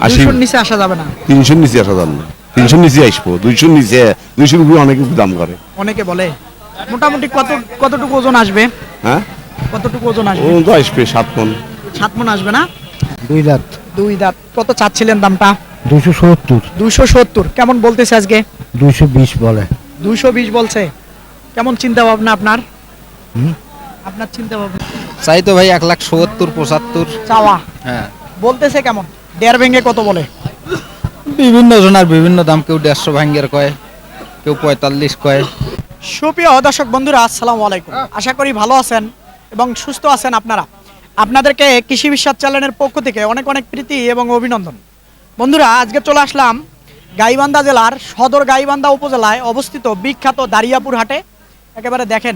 200 নিচে আসা যাবে না। 300 নিচে আসা যাবে না, 300 নিচে আসবো, 200 নিচে, 200 উপরে অনেকে দাম করে। অনেকে বলে মোটামুটি কতটুকু ওজন আসবে? হ্যাঁ, কতটুকু ওজন ও আসবে? তো আসবে 7 মণ। 7 মণ আসবে না? দুই দাঁত। দুই দাঁত। কত চাচ্ছিলেন দামটা? 270। 270 কেমন বলতেছে আজকে? 220 বলে। 220 বলছে। কেমন চিন্তা ভাবনা আপনার? আপনার চিন্তা ভাবনা? চাই তো ভাই 1,70,75। চাওয়া হ্যাঁ, বলতেছে কেমন? দেড় ভেঙে কত বলে? বিভিন্ন জনের বিভিন্ন দাম, কেউ 150 ভাঙ্গের কয়, কেউ 45 কয়। সুপ্রিয় দর্শক বন্ধুরা, আসসালামু আলাইকুম। আশা করি ভালো আছেন এবং সুস্থ আছেন আপনারা। আপনাদেরকে কৃষি বিশ্বাস চ্যানেলের পক্ষ থেকে অনেক অনেক প্রীতি এবং অভিনন্দন। বন্ধুরা, আজকে চলে আসলাম গাইবান্ধা জেলার সদর গাইবান্ধা উপজেলায় অবস্থিত বিখ্যাত দারিয়াপুর হাটে। একেবারে দেখেন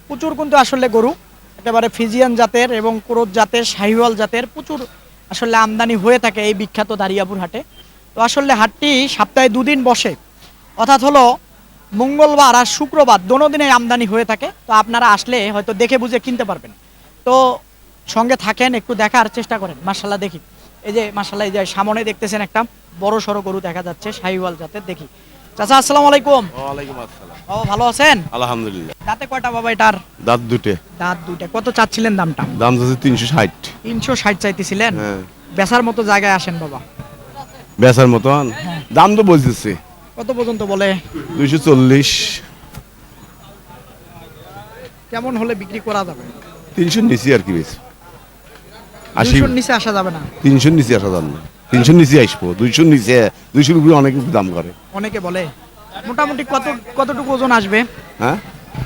প্রচুর কিন্তু আসলে গরু, একেবারে ফিজিয়ান জাতের এবং ক্রোধ জাতের, শাহিওয়াল জাতের প্রচুর আসলে আমদানি হয়ে থাকে এই বিখ্যাত দারিয়াপুর হাটে। তো আসলে হাটটি সপ্তাহে দুদিন বসে, অর্থাৎ হলো মঙ্গলবার আর শুক্রবার, দোনো দিনে আমদানি হয়ে থাকে। তো আপনারা আসলে হয়তো দেখে বুঝে কিনতে পারবেন। তো সঙ্গে থাকেন, একটু দেখার চেষ্টা করেন। মাশাল্লাহ দেখি, এই যে মাশাল্লাহ, এই যে সামনে দেখতেছেন একটা বড় সড়ো গরু দেখা যাচ্ছে শাহিওয়াল জাতের। দেখি চাচা, আসসালামু আলাইকুম। ওয়ালাইকুম আসসালাম। ও, ভালো আছেন? আলহামদুলিল্লাহ। দাঁতে কয়টা বাবা এটার? দাঁত দুটে। দাঁত দুইটা। কত চাচ্ছিলেন দামটা? দাম যাচ্ছে 360। 360 চাইতেছিলেন? হ্যাঁ, বেচার মতো জায়গায় আসেন বাবা। বেচার মতন দাম তো বলতেছে কত পর্যন্ত বলে? 240। কেমন হলে বিক্রি করা যাবে? 300 নিচে আর কি বেশি। 200 নিচে আসা যাবে না? 300 নিচে আসা যাবে না, 300 নিচে আসবো, 200 নিচে, 200 উপরে অনেকে দাম করে। অনেকে বলে মোটামুটি কতটুকু ওজন আসবে? হ্যাঁ,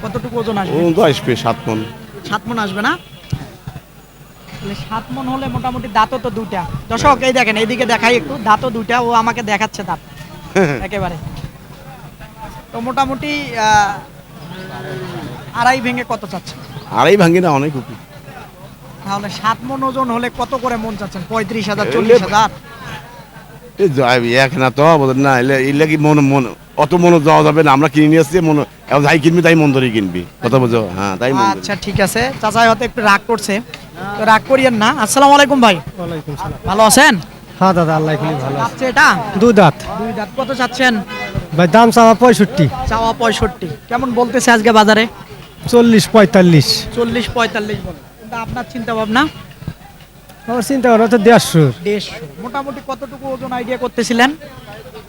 কতটুকু ওজন ও আসবে? তো আসবে 7 মণ। 7 মণ আসবে না? তাহলে 7 মণ হলে মোটামুটি দাঁতও তো দুইটা। দর্শক এই দেখেন, এইদিকে দেখাই একটু, দাঁতও দুইটা। ও আমাকে দেখাচ্ছে দাঁত একেবারে। তো মোটামুটি আড়াই ভেঙে কত চাচ্ছেন? আড়াই ভাঙ্গি না, অনেক উপরে। তাহলে 7 মণ ওজন হলে কত করে মন চাচ্ছেন? 35,000, 40,000? এক না তো বলেন না, এলে কি মন মন অত মনে যাওয়া যাবে না। আমরা কিনে নিয়ে আসছি, মনে যাই কিনবি তাই মন ধরে কিনবি, কথা বুঝো? হ্যাঁ, তাই মন ধরে। আচ্ছা ঠিক আছে, চাচা হয়তো একটু রাগ করছে, তো রাগ করিয়েন না। আসসালামু আলাইকুম ভাই। ওয়ালাইকুম সালাম। ভালো আছেন? হ্যাঁ দাদা, আল্লাহ খুবই ভালো আছে। চাচ্ছে এটা? দুই দাঁত। দুই দাঁত। কত চাচ্ছেন? ভাই দাম চাওয়া 65। চাওয়া 65। কেমন বলতেছে আজকে বাজারে? 40-45। 40-45 বলে। কিন্তু আপনার চিন্তা ভাবনা? আমার চিন্তা করা তো 150। 150। মোটামুটি কতটুকু ওজন আইডিয়া করতেছিলেন?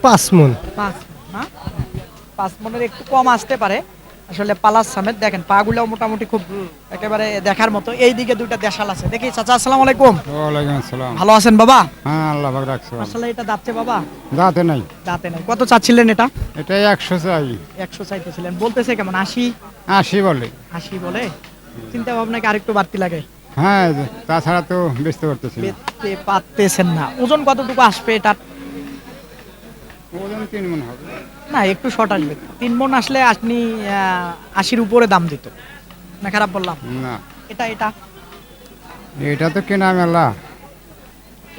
5 মণ। 5 না? 5 মনের একটু কম আসতে পারে। আসলে পালাস সামেত দেখেন, পাগুলাও মোটামুটি খুব একেবারে দেখার মতো। এই দিকে দুইটা দেশাল আছে। দেখি চাচা, আসসালামু আলাইকুম। ওয়ালাইকুম আসসালাম। ভালো আছেন বাবা? হ্যাঁ, আল্লাহ পাক রাখছে। আসলে এটা দাঁতছে বাবা? দাঁতে নাই। দাঁতে নাই। কত চাচ্ছিলেন এটা? এটা 100 চাই। 100 চাইতেছিলেন। বলতেছে কেমন? 80? 80 বলে। 80 বলে। চিন্তা ভাবনা কি আরেকটু বাড়তি লাগে? হ্যাঁ, তাছাড়া তো বেচতে পারতেছি না। বেচতে পারতেছেন না। ওজন কতটুকু আসবে এটা? ওজন 3 মণ হবে। না, একটু শর্ট আসবে। 3 মণ আসলে আপনি 80-র উপরে দাম দিত না? খারাপ বললাম? না, এটা এটা তো কেনা মেলা।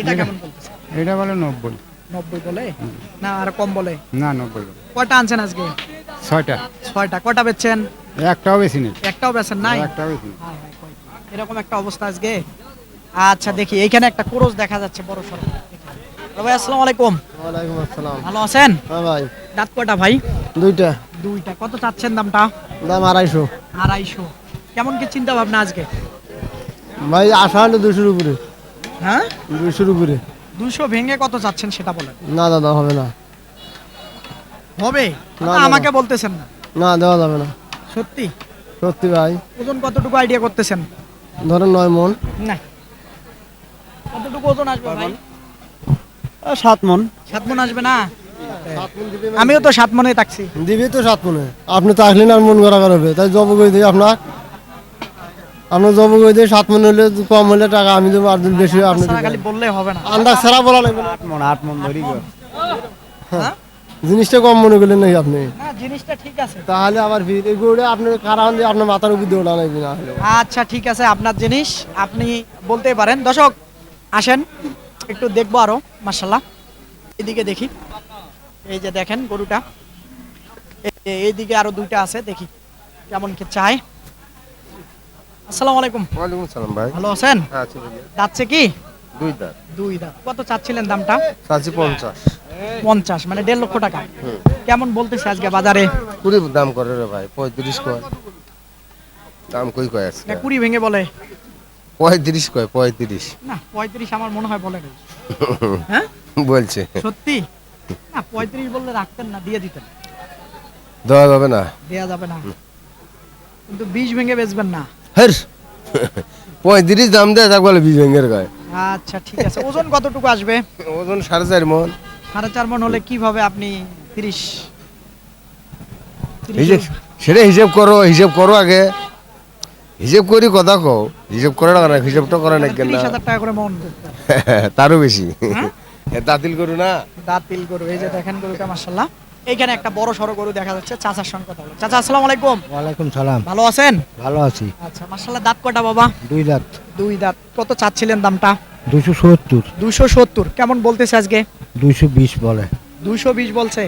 এটা কেমন বলতেছে? এটা বলে 90। 90 বলে না আর কম বলে? না, 90 বলে। কয়টা আনছেন আজকে? 6টা। 6টা। কয়টা বেচছেন? একটাও বেশি নেই। একটাও বেচেন নাই? একটাও বেশি নেই। হায় হায়, এরকম একটা অবস্থা আজকে। আচ্ছা দেখি, এইখানে একটা কোরস দেখা যাচ্ছে বড় সড়ো। ভাই আসসালামু আলাইকুম। ওয়ালাইকুম আসসালাম। ভালো আছেন? হ্যাঁ ভাই, দাঁত কয়টা ভাই? দুইটা। দুইটা। কত চাচ্ছেন দামটা? দাম 250। 250। কেমন কি চিন্তা ভাবনা আজকে? ভাই আশা হলো 200-র উপরে। হ্যাঁ, 200-র উপরে। 200 ভেঙে কত চাচ্ছেন সেটা বলেন। না দাদা, হবে না। হবে না, না? না, আমাকে বলতেছেন না? না, দেওয়া যাবে না। সত্যি? সত্যি ভাই। ওজন কতটুকু আইডিয়া করতেছেন? ধরেন 9 মণ। না, কতটুকু ওজন আসবে ভাই? 7 মণ। 7 মণ আসবে না? আমিও তো 7 মণে থাকছি। দিবি তো 7 মণে। আপনি তো আসলেন আর মন করা করবে, তাই জব করে দিই আপনার জব করে দিয়ে 7 মণ হলে কম হলে টাকা আমি দেবো, আর যদি বেশি আপনি তাছাড়া খালি বললে হবে না। আন্দাজ ছাড়া বলা লাগবে না। 8 মণ ধরি। হ্যাঁ? জিনিসটা কম মনে করলেন নাকি আপনি? না, জিনিসটা ঠিক আছে। তাহলে আবার ভিড় গড়ে আপনার কারণ দিয়ে আপনার মাথার উপর দিয়ে ওঠা লাগবে না হলে। আচ্ছা ঠিক আছে, আপনার জিনিস আপনি বলতেই পারেন। দর্শক আসেন, একটু দেখবো আরো। মাশাল্লাহ, এদিকে দেখি। এই যে দেখেন গরুটা, এইদিকে আরো দুইটা আছে, দেখি কেমন কি চায়। আসসালামু আলাইকুম। ওয়ালাইকুম আসসালাম ভাই। ভালো আছেন? আচ্ছা ভাইয়া। যাচ্ছে কি? দুই দাঁত দুই দাঁত। কত চাচ্ছিলেন দামটা? চাচ্ছি 50। 50, মানে 1.5 লক্ষ টাকা। কেমন বলতেছে আজকে বাজারে? কুড়ি দাম করে রে ভাই, 35 কয় দাম, কই কয় আজকে না 20 ভেঙে বলে? 35 কয়, 35 না 35 আমার মনে হয় বলে নাই। হ্যাঁ বলছে। সত্যি? না 35 বললে রাখতেন না, দিয়ে দিতেন। দেওয়া যাবে না। দেয়া যাবে না, কিন্তু 20 ভেঙে বেচবেন না? হের 35 দাম দেয়, তাকে বলে 20 ভেঙের কয়। আচ্ছা ঠিক আছে। ওজন কতটুকু আসবে? ওজন 4.5 মণ। 4.5 মণ হলে কিভাবে আপনি 30? হিসেব সেটা হিসেব করো আগে, হিসেব করি কথা কও, হিসেব করে না, হিসেবটা করে না কেন? 30,000 টাকা করে মন করতে। তারও বেশি। হ্যাঁ? দাতিল করু না। দাঁতিল গরু, এই যে দেখেন গরুটা মাশাআল্লাহ। এইখানে একটা বড় সড়ো গরু দেখা যাচ্ছে। চাচার সঙ্গে কথা বলো। চাচা আসসালামু আলাইকুম। ওয়ালাইকুম সালাম। ভালো আছেন? ভালো আছি। আচ্ছা মাশাআল্লাহ। দাঁত কয়টা বাবা? দুই দাঁত। দুই দাঁত। কত চাচ্ছিলেন দামটা? 270। 270। কেমন বলতেছে আজকে? 220 বলে। 220 বলছে।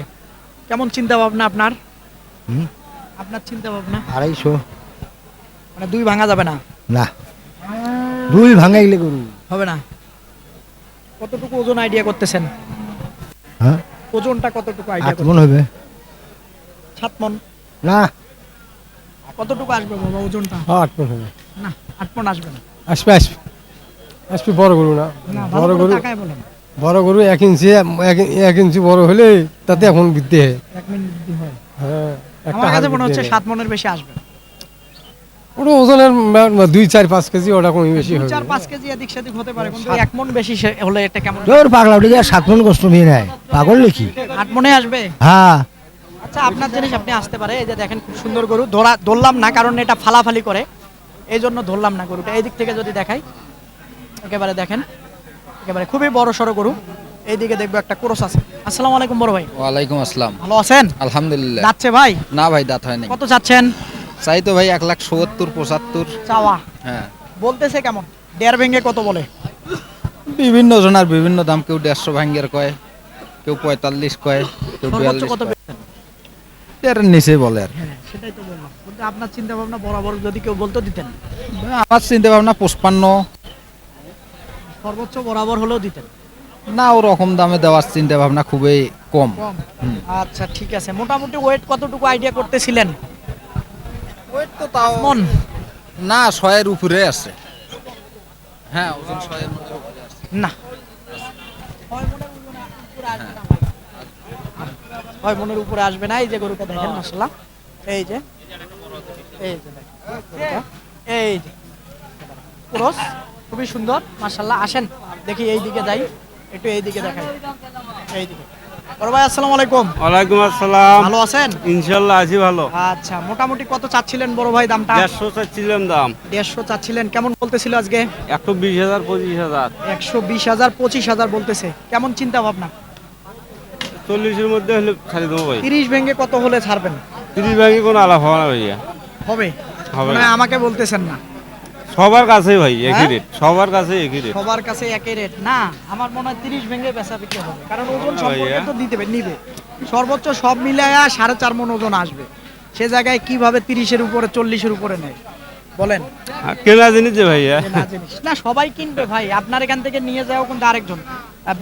কেমন চিন্তা ভাবনা আপনার? হুম? আপনার চিন্তা ভাবনা? 250। মানে দুই ভাঙা যাবে না? না, দুই ভাঙাইলে গরু। হবে না? কতটুকু ওজন আইডিয়া করতেছেন? হ্যাঁ, ওজনটা কতটুকু আইডিয়া 8 মণ হবে। 7 মণ? না, কতটুকু আসবে বাবা ওজনটা? 8 মণ হবে। না 8 মণ আসবে না। আসবে আসবে আসবে, বড় গরু না। না ভালো বড় করে গরু, তাকায় বলেন। বড় গরু 1 ইঞ্চি, 1 ইঞ্চি বড় হলে তাতে এখন বৃদ্ধি হয়। 1 মিনিট বৃদ্ধি হয়। হ্যাঁ, একটা আমার হাড় কাছে মনে হচ্ছে বৃদ্ধি 7 মণের বেশি আসবে। হয়। ওটা ওজনের 2-4-5 কেজি, ওটা কমই বেশি হবে। 4-5 কেজি এদিক সেদিক হতে পারে, কিন্তু 1 মণ বেশি হলে এটা কেমন? তোর পাগলা উঠে গিয়ে 7 মণ কষ্ট নিয়ে নেয়, পাগল নাকি? 8 মণে আসবে? হ্যাঁ, আচ্ছা আপনার জিনিস আপনি আসতে পারে। এই যে দেখেন খুব সুন্দর গরু। ধরলাম না কারণ এটা ফালাফালি করে, এই জন্য ধরলাম না গরুটা। এই দিক থেকে যদি দেখাই, একেবারে দেখেন, একেবারে খুবই বড় সড়ো গরু। এইদিকে দেখবো একটা ক্রস আছে। আসসালামু আলাইকুম বড় ভাই। ওয়ালাইকুম আসসালাম। ভালো আছেন? আলহামদুলিল্লাহ। যাচ্ছে ভাই? না ভাই, দাঁত হয় নাই। কত চাচ্ছেন? চাই তো ভাই 1,70,000 75। চাওয়া হ্যাঁ, বলতেছে কেমন? 1.5 ভেঙে কত বলে? বিভিন্ন জনার বিভিন্ন দাম, কেউ 150 ভাঙ্গের কয়, কেউ 45 কয়, কেউ সর্বোচ্চ 42 কত কয়। পেয়েছেন? এর নিচে বলে আর কি। হ্যাঁ সেটাই তো বললাম, কিন্তু আপনার চিন্তা ভাবনা বরাবর যদি কেউ বলতো দিতেন। আমার চিন্তা ভাবনা 55। সর্বোচ্চ বরাবর হলেও দিতেন। না, ওরকম দামে দেওয়ার চিন্তা ভাবনা খুবই কম। কম? আচ্ছা ঠিক আছে। মোটামুটি ওয়েট কতটুকু আইডিয়া করতেছিলেন? ওয়েট তো তাও মন? না, 100-এর উপরে আছে। হ্যাঁ, ওজন 100-এর উপরে আছে। না 6 মনের উপরে আসবে না। এই যে গরুটা দেখেন মাশাআল্লাহ, এই যে দেখেন গরুটা, এই যে ক্রস, খুবই সুন্দর মাশাআল্লাহ। আসেন দেখি এই দিকে যাই, একটু এই দিকে দেখাই। এই দিকে বড় ভাই আসসালামু আলাইকুম। ওয়ালাইকুম আসসালাম। ভালো আছেন? ইনশাল্লাহ আছি ভালো। আচ্ছা মোটামুটি কত চাচ্ছিলেন বড় ভাই দামটা? 150 চাচ্ছিলাম দাম। 150 চাচ্ছিলেন। কেমন বলতেছিল আজকে? 120,000 25,000 120,000 25,000 বলতেছে। কেমন চিন্তা ভাবনা? 40-এর মধ্যে হলে ছাড়ি দেবো ভাই। 30 ভেঙে কত হলে ছাড়বেন? 30 ভাগে কোনো আলাপ হবে না ভাইয়া। হবে? হবে মানে না। আমাকে বলতেছেন না? সবার কাছে ভাই একই হ্যাঁ? রেট, সবার কাছে একই রেট। সবার কাছে একই রেট না? আমার মনে হয় 30 ভেঙে বেচা বিক্রি হবে, কারণ ওজন না সম্পর্কে ভাইয়া। তো নিবে। সর্বোচ্চ সব মিলায়া 4.5 মণ ওজন আসবে। সে জায়গায় কিভাবে 30-এর উপরে 40-এর উপরে নেয় বলেন? কেনা জিনিস যে ভাইয়া। না জিনিস না, সবাই কিনবে ভাই। আপনার এখান থেকে নিয়ে যাও কিন্তু আরেকজন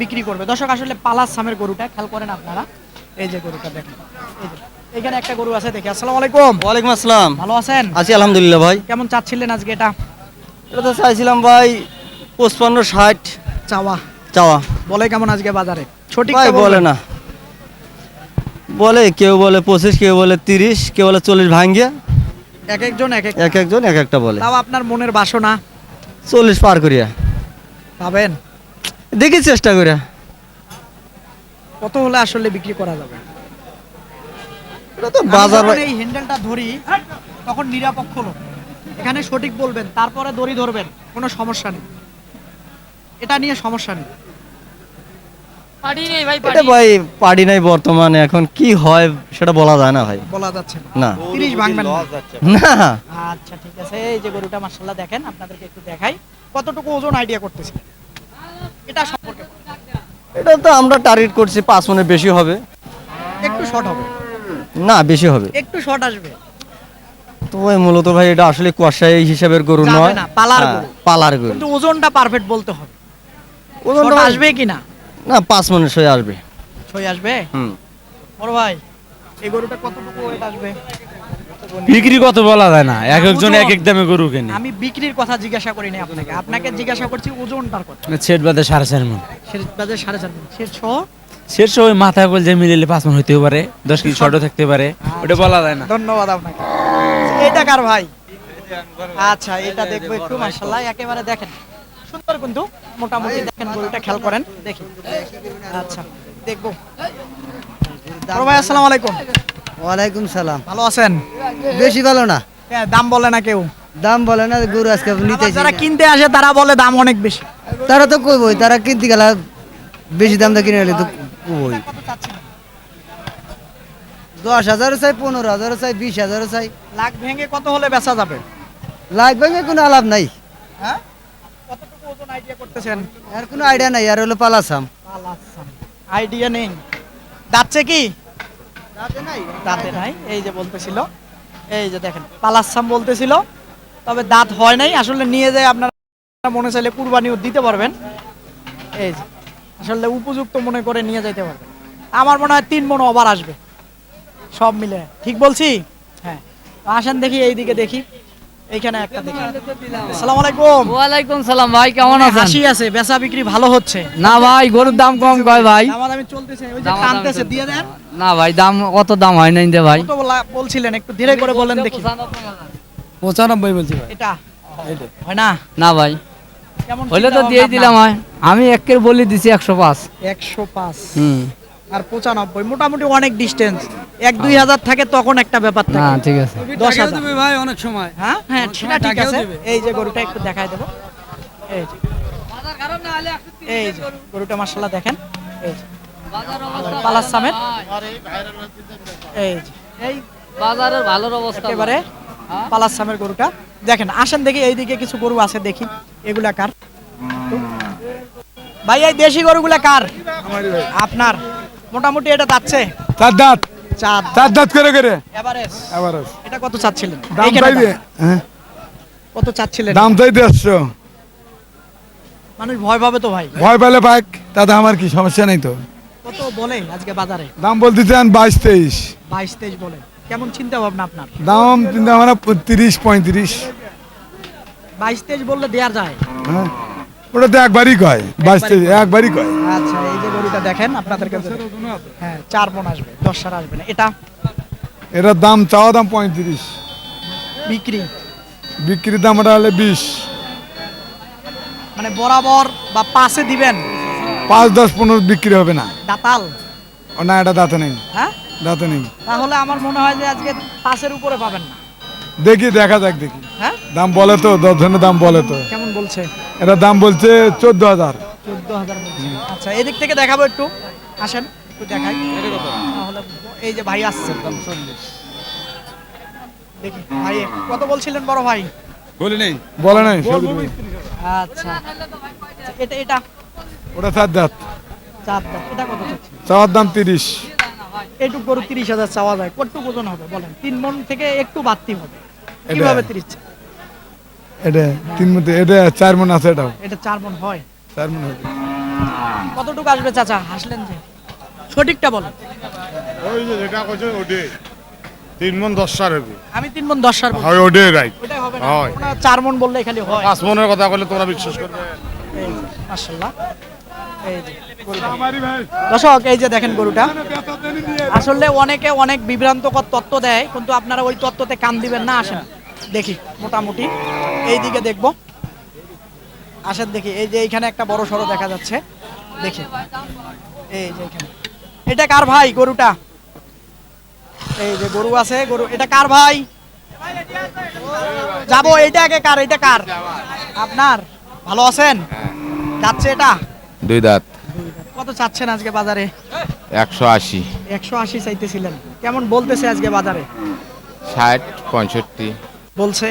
বিক্রি করবে। দর্শক আসলে পালাস সামের গরুটা খেয়াল করেন আপনারা। এই যে গরুটা দেখেন, এই যে এখানে একটা গরু আছে দেখি। আসসালামু আলাইকুম। ওয়ালাইকুম আসসালাম। ভালো আছেন? আছি আলহামদুলিল্লাহ ভাই। কেমন চাচ্ছিলেন আজকে এটা? এটা তো চাইছিলাম ভাই 55-60 চাওয়া চাওয়া। বলে কেমন আজকে বাজারে? সঠিক ভাই বলে না, বলে কেউ বলে 25, কেউ বলে 30, কেউ বলে 40 ভাঙ্গিয়া। এক একজন এক একজন এক একটা বলে। তাও আপনার মনের বাসনা 40 পার করিয়া পাবেন? দেখি চেষ্টা করিয়া। কত হলে আসলে বিক্রি করা যাবে? এটা তো আমি বাজার যখন ভাই। এই হ্যান্ডেলটা ধরি তখন নিরাপক্ষ লোক এখানে সঠিক বলবেন, তারপরে দড়ি ধরবেন, কোনো সমস্যা নেই। এটা নিয়ে সমস্যা নেই। এটা ভাই পারি নাই বর্তমানে, এখন কি হয় সেটা বলা যায় না ভাই। বলা যাচ্ছে না। না 30 ভাঙবেন না? না, আচ্ছা ঠিক আছে। এই যে গরুটা মাশাআল্লাহ দেখেন, আপনাদেরকে একটু দেখাই কতটুকু ওজন আইডিয়া করতেছি এটা সম্পর্কে। এটা তো আমরা টার্গেট করছি 5 মণের বেশি হবে। একটু শর্ট হবে? না, বেশি হবে। একটু শর্ট আসবে। তো ভাই মূলত ভাই এটা আসলে কষাই হিসাবের গরু যাবে নয়, না, পালার হ্যাঁ, গরু। পালার গরু। কিন্তু ওজনটা পারফেক্ট বলতে হবে। ওজনটা আসবে কি না? না 5 মনের সই আসবে। ছয় আসবে? হুম। বড় ভাই এই গরুটা কতটুকু ওয়েট আসবে? বিক্রি কত বলা যায় না, এক একজন ওজন? এক এক দামে গরু কেনে। আমি বিক্রির কথা জিজ্ঞাসা করিনি আপনাকে, আপনাকে জিজ্ঞাসা করছি ওজনটার কথা। ছেট বাদে 4.5 মন, সের বাজে 4.5 সের সহ শেষ ওই মাথায় বল যে মিলিলে 5 মন হইতেও পারে, 10 কেজি ছোট থাকতে পারে, ওটা বলা যায় না। ধন্যবাদ আপনাকে। এটা কার ভাই? আচ্ছা এটা দেখবো একটু, মাশাআল্লাহ একেবারে দেখেন সুন্দর, কিন্তু মোটামুটি দেখেন গরুটা খেয়াল করেন দেখি। আচ্ছা দেখবো। বড় ভাই আসসালামু আলাইকুম। ওয়ালাইকুম সালাম। ভালো আছেন? বেশি ভালো না, দাম বলে না কেউ? দাম বলে না, গরু আজকে নিতে যারা কিনতে আসে তারা বলে দাম অনেক বেশি। তারা তো কইবই, তারা কিনতে গেলে বেশি দাম দিয়ে কিনে নিলে তো কইবই। 10,000 চাই, 15,000 চাই, 20,000 চাই। লাখ ভেঙে কত হলে বেচা যাবে? লাগবে কোনো আলাপ নাই, হ্যাঁ কতটুকু ওজন আইডিয়া করতেছেন? আর কোনো আইডিয়া নাই, আর হলো পালাসাম। আইডিয়া নেই। দাঁতছে কি? দাঁতে নাই, এই যে বলতেছিল, এই যে দেখেন পালাসাম বলতেছিল, তবে দাঁত হয় নাই। আসলে নিয়ে যায় আপনারা মনে চাইলে কুরবানিও দিতে পারবেন। এই যে আসলে উপযুক্ত মনে করে নিয়ে যাইতে পারবেন। আমার মনে হয় 3 মণ ওভার আসবে সব মিলে, ঠিক বলছি? হ্যাঁ তো আসেন দেখি, এইদিকে দেখি, এইখানে একটা দেখি। আসসালামু আলাইকুম। ওয়ালাইকুম সালাম ভাই, কেমন আছেন? হাসি আছে, বেচা বিক্রি ভালো হচ্ছে? না ভাই, গরুর দাম কম কয় ভাই। দামাদামি চলতেছে, ওই যে দামাদামি টানতেছে, চলতেছে। দিয়ে দেন। না ভাই, দাম অত দাম হয় নাই দে ভাই। কত বলছিলেন একটু ধীরে করে বলেন দেখি। 95 বলছি ভাই। এটা হয় না? না ভাই, কেমন হইলে তো চিন্তা দিয়ে ভাবনা দিলাম হয়। আমি একের বলি দিছি 105। 105 হুম, আর 95, মোটামুটি অনেক ডিস্টেন্স। 1-2 হাজার থাকে তখন একটা ব্যাপার না থাকে। ঠিক আছে। 10,000 ভাই অনেক সময়। হ্যাঁ হ্যাঁ সেটা ঠিক আছে। এই যে গরুটা একটু দেখাই দেবো, এই যে এই যে গরুটা মাশাআল্লাহ দেখেন, এই যে পালাস সামের, এই যে এই বাজারের ভালোর অবস্থা একেবারে পালাস সামের গরুটা দেখেন। আসেন দেখি, এইদিকে কিছু গরু আছে দেখি, এগুলা কার ভাই? এই দেশি গরুগুলা কার? আপনার। মোটামুটি এটা যাচ্ছে চার দাঁত, চাঁদ চার দাঁত করে করে। এভারেজ। এভারেজ। এটা কত চাচ্ছিলেন? দাম এইখানে চাইবে, দাম। হ্যাঁ কত চাচ্ছিলেন? দাম চাইতে আসছো, মানুষ ভয় পাবে তো ভাই। ভয় পেলে পাক, তাতে আমার কি সমস্যা নেই তো। কত বলে আজকে বাজারে? দাম বলতে চান 22-23, 22-23 বলে। কেমন চিন্তা ভাবনা আপনার? দাম চিন্তা ভাবনা 30-35। 22-23 বললে দেয়া যায়। হ্যাঁ ওটা তো একবারই কয়, 22-23 একবারই কয়। আচ্ছা এই যে গরুটা দেখেন আপনাদের কাছে, হ্যাঁ 4 মণ আসবে, 10 সার আসবে না। এটা এটার দাম চাওয়া দাম 35, বিক্রি বিক্রির দাম ওটা হলে 20। মানে বরাবর বা পাশে দিবেন? 5-10-15 বিক্রি হবে না। দাতাল? ও না, এটা দাঁতে নেই, হ্যাঁ দাঁতে নেই। তাহলে আমার মনে হয় যে আজকে পাশের উপরে পাবেন না। দেখি, দেখা যাক দেখি। হ্যাঁ দাম বলে তো, 10 জনের দাম বলে তো। কেমন বলছে? এটা দাম বলছে 14,000। 14,000 বলছে। আচ্ছা এদিক থেকে দেখাবো একটু, আসেন একটু দেখাই তাহলে। এই যে ভাই আসছে, দেখি ভাই কত বলছিলেন বড় ভাই? বলে নেই, বলে নাই। আচ্ছা এটা এটা ওটা 4 দাঁত, 4 দাঁত। এটা কত চাচ্ছেন? চাওয়ার দাম 30। এইটুক গরু 30,000 চাওয়া যায়, কতটুকু ওজন হবে বলেন? 3 মণ থেকে একটু বাড়তি হবে, এটা- কিভাবে 30? এটা 3 মধ্যে, এটা 4 মণ আছে, এটাও এটা 4 মণ হয়? 4 মণ হবে। কতটুকু আসবে চাচা? হাসলেন যে, সঠিকটা বলেন। ওই যে যেটা কইছে ওডে 3 মণ 10 সার হবে। আমি 3 মণ 10 সার বলছি। হয় ওডে রাইট। ওটাই হবে না, হয়। ওটা 4 মণ বললে খালি হয়। 5 মণের কথা কইলে তোমরা বিশ্বাস করবে? এই যে, মাশাআল্লাহ, এই যে গরুটা। দর্শক এই যে দেখেন গরুটা, আসলে অনেকে অনেক বিভ্রান্তকর তথ্য দেয়, কিন্তু আপনারা ওই তথ্যতে কান দিবেন না। আসেন দেখি, মোটামুটি এই দিকে দেখবো, আসেন দেখি। এই যে এইখানে একটা বড় সড়ো দেখা যাচ্ছে, দেখি এই যে এখানে। এটা কার ভাই গরুটা? এই যে গরু আছে, গরু এটা কার ভাই? যাবো, এইটা আগে কার? এটা কার? আপনার। ভালো আছেন? যাচ্ছে এটা 2 দাঁত, কত চাচ্ছেন আজকে বাজারে? 180, 180 চাইতেছিলেন, কেমন বলতেছে আজকে বাজারে? 60, 65। বলছে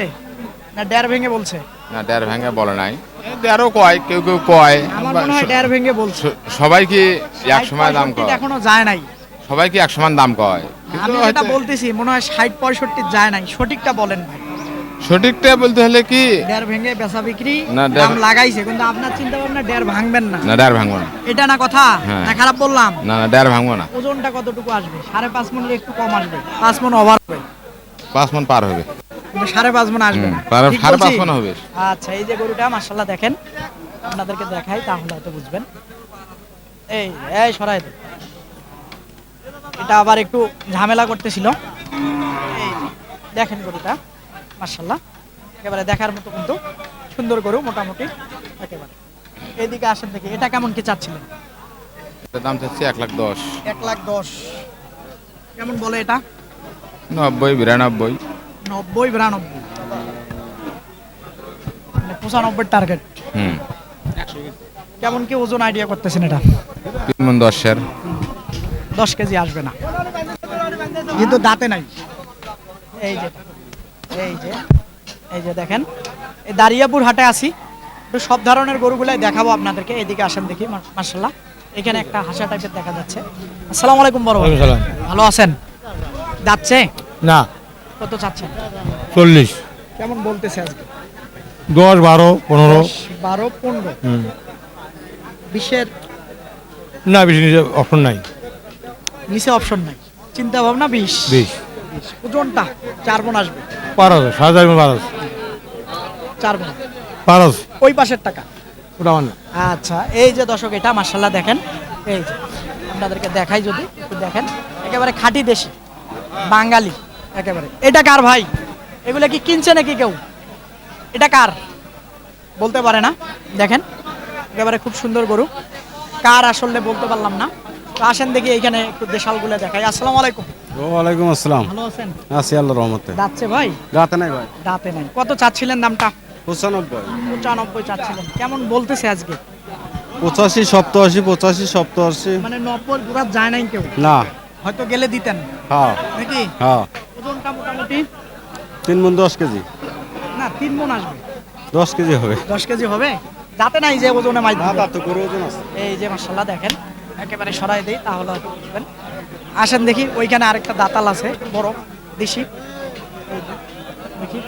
না ডের ভেঙে বলছে? না, 1.5 ভেঙে বলে নাই, 1.5 কয়, কেউ কেউ কয়। আমার মনে হয় ডের ভেঙে বলছে। সবাই কি এক সময় দাম 65 কয়? এখনো যায় নাই। সবাই কি এক সমান দাম কয়? কিন্তু আমি যেটা হয়তো বলতেছি মনে হয় 60-65 যায় নাই, সঠিকটা বলেন ভাই। সঠিকটা বলতে হলে কি ডের ভেঙে বেচা বিক্রি না, দাম লাগাইছে, কিন্তু আপনার চিন্তা ভাবনা ডের ভাঙবেন না, না ডের ভাঙবো না, এটা না কথা? হ্যাঁ। না খারাপ বললাম? না না ডের ভাঙবো না, ওজনটা কতটুকু আসবে? 5.5 মন একটু কম আসবে, 5 মন ওভার হবে, 5 মণ পার হবে, কিন্তু 5.5 মন আসবে না। ঠিক 5.5 বলছি? মণ হবে। আচ্ছা, এই যে গরুটা মাশাআল্লাহ দেখেন, আপনাদেরকে দেখাই তাহলে হয়তো বুঝবেন। এই এই সরাই দে। এটা আবার একটু ঝামেলা করতেছিল। এই যে, দেখেন গরুটা মাশাআল্লাহ একেবারে দেখার মতো, কিন্তু সুন্দর গরু মোটামুটি একেবারে। এইদিকে আসেন দেখি, এটা কেমন কি চাচ্ছিলেন? এটার দাম চাচ্ছি 1,10,000, 1,10,000 কেমন বলে এটা? 90, 92, 90, 92, মানে 95 টার্গেট। হুম, কেমন কি ওজন আইডিয়া করতেছেন এটা? 3 মণ 10-এর, 10 কেজি আসবে না, কিন্তু দাঁতে নাই। এই যে এই যে এই যে দেখেন, এই দারিয়াপুর হাটে আসি, একটু সব ধরনের গরুগুলাই দেখাবো আপনাদেরকে। এদিকে আসেন দেখি, মাশাআল্লাহ এখানে একটা হাসা টাইপের দেখা যাচ্ছে। আসসালামু আলাইকুম বড় ভাই, ভালো আছেন? যাচ্ছে না, কত চাচ্ছেন? 40, কেমন বলতেছে আজকে? 10, 12, 15। 12, 15, 20-এর না, বেশি নিচে অপশন নাই। নিচে অপশন নাই, চিন্তা ভাবনা 20। 20 ওজনটা 4 মণ আসবে, 12, 7,000, 4 মণ। 12। ওই পাশের টাকা। ওটা আমার না। আচ্ছা, এই যে দর্শক এটা মাশাআল্লাহ দেখেন, এই যে আপনাদেরকে দেখাই যদি একটু দেখেন, একেবারে খাঁটি দেশি বাঙালি একেবারে। এটা কার ভাই? এগুলা কি কিনছে নাকি কেউ? এটা কার বলতে পারে না, দেখেন একেবারে খুব সুন্দর গরু। কার আসলে বলতে পারলাম না। তো আসেন দেখি এইখানে একটু দেশালগুলো দেখাই। আসসালামু আলাইকুম। ওয়ালাইকুম আসসালাম। ভালো আছেন? আছি আল্লাহর রহমতে। যাচ্ছে ভাই? রাতে নাই ভাই। দাঁতে নাই। কত চাচ্ছিলেন দামটা? 95, 95 চাচ্ছিলেন, কেমন বলতেছে আজকে? 85, 87, 85, 87। মানে 90 পুরা যায় নাই কেউ? না। হয়তো গেলে দিতেন হ্যাঁ নাকি? হ্যাঁ। ওজনটা মোটামুটি 3 মণ 10 কেজি। না 3 মণ আসবে, 10 কেজি হবে। 10 কেজি হবে। যাতে নাই যে ওজনে মাইক না, দিবে। তা তো গরু ওজন আছে। এই যে মাশাআল্লাহ দেখেন, একেবারে সরাই দেই তাহলে হয়তো বুঝবেন। আসেন দেখি, ওইখানে আরেকটা দাতাল আছে বড় দেশি, এই যে, দেখি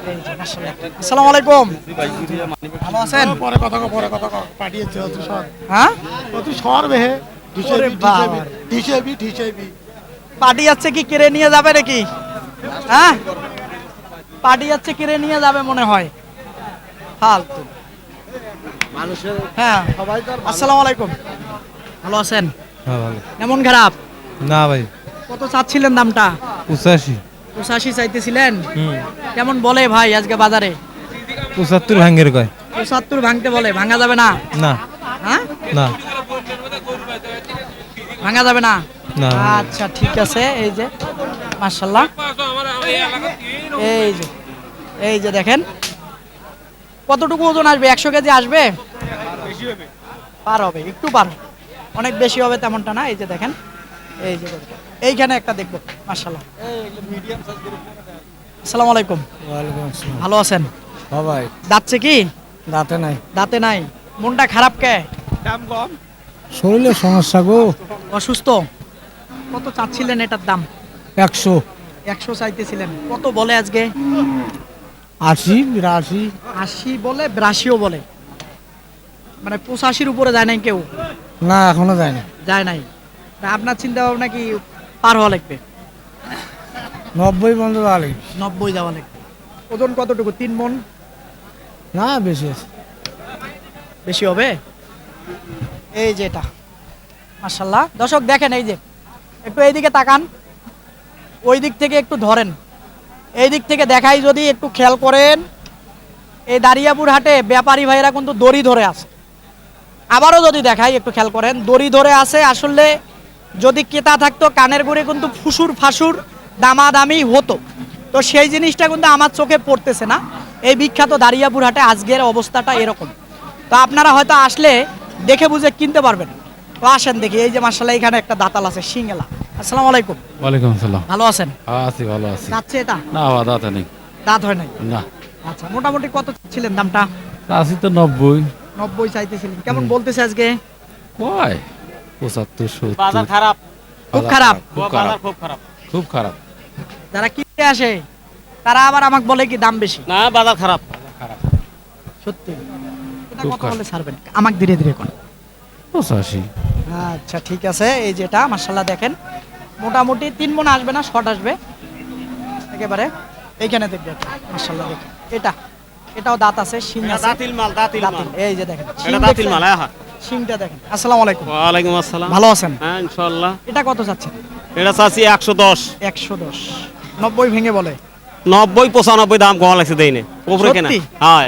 এই যে মাশাআল্লাহ। আসসালামু আলাইকুম, ভালো আছেন? পরে কথা পাঠিয়েছে অত সর হ্যাঁ, অত সর বেহে ওরে বাবা, ঠিসাবি পার্টি যাচ্ছে কি কেড়ে নিয়ে যাবে নাকি? হ্যাঁ, পার্টি যাচ্ছে কেড়ে নিয়ে যাবে মনে হয়, ফালতু মানুষের। হ্যাঁ, আসসালামু আলাইকুম, ভালো আছেন? হ্যাঁ ভালো। কেমন খারাপ? না ভাই, কত চাচ্ছিলেন দামটা? 85। 85 চাইতেছিলেন, কেমন বলে ভাই আজকে বাজারে? 75 ভাঙ্গের কয়। 75 ভাঙতে বলে, ভাঙা যাবে না? না হ্যাঁ, না ভাঙা যাবে না? না। আচ্ছা ঠিক আছে, এই যে মাশাআল্লাহ, এই যে দেখেন কতটুকু ওজন আসবে? 100 কেজি আসবে? পার হবে, একটু পার, অনেক বেশি হবে তেমনটা না। এই যে দেখেন, এই যে এইখানে একটা দেখবো মাশাআল্লাহ। আসসালামু আলাইকুম, ওয়ালাইকুম আসসালাম। ভালো আছেন? হ্যাঁ ভাই, যাচ্ছে কি? দাঁতে নাই। দাঁতে নাই, মনটা খারাপ কে? শরীরে সমস্যা গো। অসুস্থ? কত চাচ্ছিলেন এটার দাম? 100, 100 চাইতেছিলেন, কত বলে আজকে? 80, 82। 80 বলে, 82ও বলে, মানে 85-র উপরে যায় নাই কেউ? না, এখনো যায় না। যায় নাই। তা আপনার চিন্তা ভাবনা কি পার হওয়া লাগবে? 90 বন্ধ ভালো। 90 যাওয়া লাগবে। ওজন কতটুকু? 3 মণ? না, বেশি আছে। বেশি হবে। এই যে এটা মাশাআল্লাহ দর্শক দেখেন, এই যে একটু এইদিকে তাকান, ওই দিক থেকে একটু ধরেন, এই দিক থেকে দেখাই যদি একটু খেয়াল করেন, এই দারিয়াপুর হাটে ব্যাপারী ভাইরা কিন্তু দড়ি ধরে আছে। আবারও যদি দেখাই একটু খেয়াল করেন, দড়ি ধরে আছে। আসলে যদি ক্রেতা থাকতো কানের গোড়ে কিন্তু ফুসুর ফাসুর দামাদামি হতো, তো সেই জিনিসটা কিন্তু আমার চোখে পড়তেছে না। এই বিখ্যাত দারিয়াপুর হাটে আজকের অবস্থাটা এরকম। তো আপনারা হয়তো আসলে দেখে বুঝে কিনতে পারবেন। তো আসেন দেখি, এই যে মাশাআল্লাহ এখানে একটা দাতাল আছে সিঙ্গেলা। আসসালামু আলাইকুম। ওয়ালাইকুম আসসালাম। ভালো আছেন? আছি, ভালো আছি। যাচ্ছে এটা? না, দাঁতে নেই। দাঁত হয় নাই? না। আচ্ছা, মোটামুটি কত ছিলেন দামটা? আছি তো 90। 90 চাইতেছিলেন, কেমন বলতেছে আজকে? কয় 75, 70। বাজার খারাপ, খুব খারাপ, খুব খারাপ। যারা কিনতে আসে তারা আবার আমাকে বলে কি দাম বেশি। না বাজার খারাপ। সত্যি এটা কত বলে ছাড়বেন আমাকে ধীরে ধীরে কোন 85 আচ্ছা ঠিক আছে। এই যেটা মাশাআল্লাহ দেখেন মোটামুটি 3 মণ আসবে না, শর্ট আসবে একেবারে। এইখানে দেখবেন মাশাআল্লাহ দেখেন এটাও দাঁত আছে, শিং আছে। দাতিল মাল, দাতিল মাল। দাঁতিল, এই যে দেখেন শিং এটা দাতিল দেখছেন? মাল, হ্যাঁ। শিংটা দেখেন। আসসালামু আলাইকুম। ওয়ালাইকুম আসসালাম। ভালো আছেন? হ্যাঁ ইনশাআল্লাহ। এটা কত চাচ্ছেন? এটা চাচ্ছি 110। 110 90 ভেঙে বলে 90 95 দাম কম লাগছে দেইনে। উপরে কেনা। সত্যি? হ্যাঁ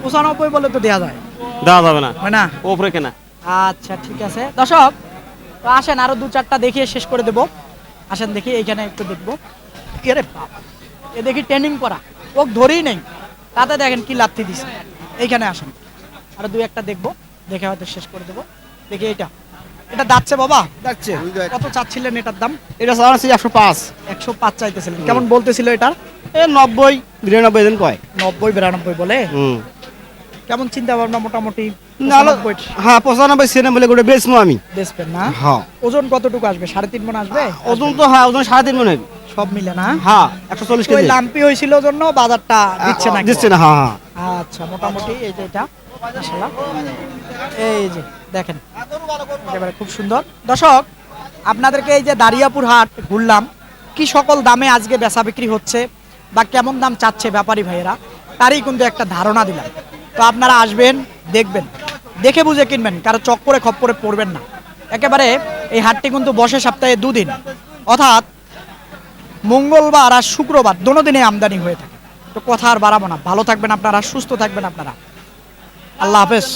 95 বলে তো দেয়া যায়, দেওয়া যাবে না। হয় না? উপরে কেনা। আচ্ছা ঠিক আছে দর্শক, তো আসেন আরো 2-4টা দেখিয়ে শেষ করে দেব। আসেন দেখি এইখানে একটু দেখবো। এরে বাপ, এ দেখি ট্রেনিং করা, ওক ধরেই নেই, তাতে দেখেন কি লাথি দিছে। এইখানে আসেন আরো 2-1টা দেখবো, দেখে হয়তো শেষ করে দেবো। দেখি এটা দাচ্ছে বাবা, যাচ্ছে কত চাচ্ছিলেন এটার দাম? এটা চাচ্ছি 105। 105 চাইতেছিলেন, কেমন বলতেছিল এটার? এ 90 92 দিন কয়। 90-92 বলে। কেমন চিন্তা ভাবনা মোটামুটি? না হলো- 95 হ্যাঁ 95 সেনে বলে গোটা বেচবো আমি। বেচবেন না? হ্যাঁ ওজন কতটুকু আসবে? 3.5 মণ আসবে? ওজন তো হ্যাঁ ওজন 3.5 মণ হবে। সব মিলে না? হ্যাঁ 140 ওই কেজি লাম্পি হয়েছিল জন্য বাজারটা দিচ্ছে না। দিচ্ছে না। হ্যাঁ হ্যাঁ আচ্ছা মোটামুটি এই যে এটা মাশাআল্লাহ, এই যে দেখেন একেবারে খুব সুন্দর। দর্শক আপনাদেরকে এই যে দারিয়াপুর হাট ঘুরলাম, কি সকল দামে আজকে বেচা বিক্রি হচ্ছে বা কেমন দাম চাচ্ছে ব্যাপারী ভাইয়েরা, তারই কিন্তু একটা ধারণা দিলাম। তো আপনারা আসবেন, দেখবেন, দেখে বুঝে কিনবেন, কারো চক্করে খপ্পরে পড়বেন না। একেবারে এই হাটটি কিন্তু বসে সপ্তাহে 2 দিন, অর্থাৎ মঙ্গলবার আর শুক্রবার দোনো দিনে আমদানি হয়ে থাকে। তো কথা আর বাড়াবো না, ভালো থাকবেন আপনারা, সুস্থ থাকবেন আপনারা, আল্লাহ হাফেজ।